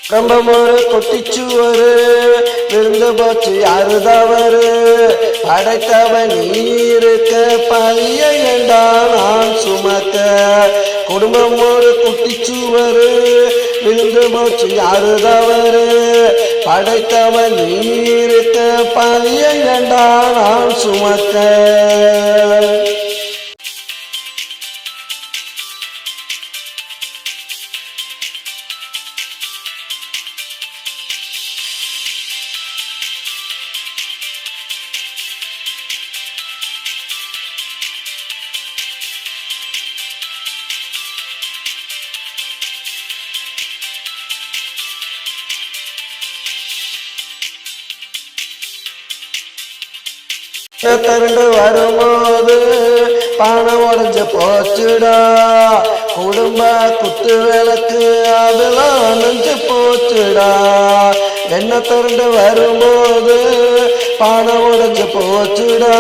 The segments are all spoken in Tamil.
கம்பமோரு கொட்டிச்சுவரு விழுந்து போச்சு யாரு தவறு படைத்தவன் நீ இருக்க பழிய ஏண்டா நான் சுமக்க குடும்பம் ஒரு குட்டிச்சுவரு விழுந்து போச்சு யாரு தவறு படைத்தவன் நீ இருக்க பழிய ஏண்டா நான் சுமக்க திரண்டு வரும்போது பணம் உடஞ்சு போச்சுடா குடும்ப குத்து விளக்கு அதெல்லாம் அணைஞ்சு போச்சுடா என்ன திரண்டு வரும்போது பணம் உடஞ்சு போச்சுடா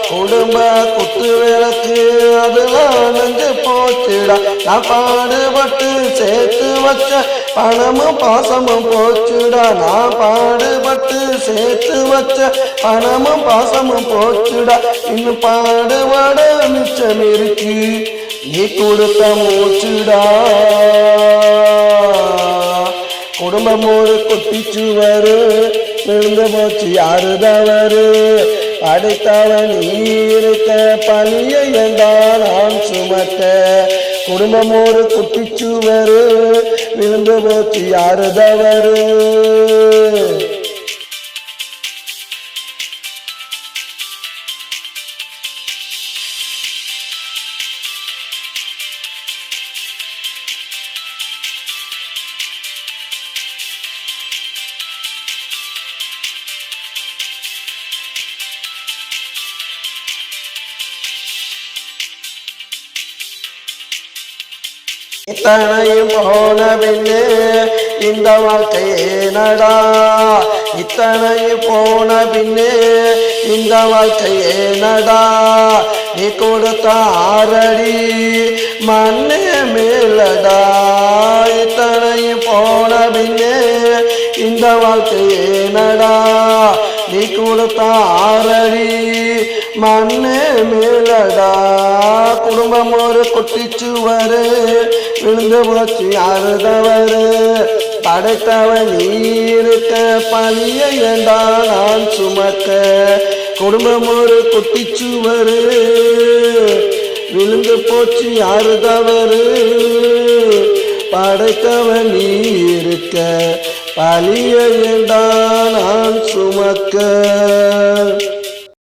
குடும்ப குத்து விளக்கு அதெல்லாம் அணைஞ்சு போச்சுடா நான் பாடுபட்டு சேர்த்து வச்ச பணமும் பாசமும் போச்சுடா நான் பாடுபட்டு சேர்த்து வச்ச பணமும் பாசமும் போச்சுடா இன்னும் பாடுபட மிச்சம் இருக்கு நீ கொடுத்த மூச்சுடா குடும்பம் ஒரு குட்டிச்சுவரு விழுந்து போச்சு யாரு தவறு படைத்தவன் நீ இருக்க பழிய ஏண்டா நான் சுமக்க குடும்பம் ஒரு குட்டிச்சுவரு விழுந்து போச்சு யாரு தவறு இத்தனையும் போன பின்னே இந்த வாழ்க்கையே நடா இத்தனையும் போன பின்னே இந்த வாழ்க்கையே நடா நீ கொடுத்த ஆறடி மண்ணே மேலடா இத்தனையும் போன பின்னே இந்த வாழ்க்கையே நடா நீ கொடுத்த ஆறடி மண்ணே மேலடா குடும்பம் ஒரு குட்டிச்சுவரு விழுந்து போச்சு யாரு தவறு படைத்தவன் நீ இருக்க பழிய ஏண்டா நான் சுமக்க குடும்பம் ஒரு குட்டிச்சுவரு விழுந்து போச்சு யாரு தவறு படைத்தவன் நீ இருக்க பழிய ஏண்டா நான் சுமக்க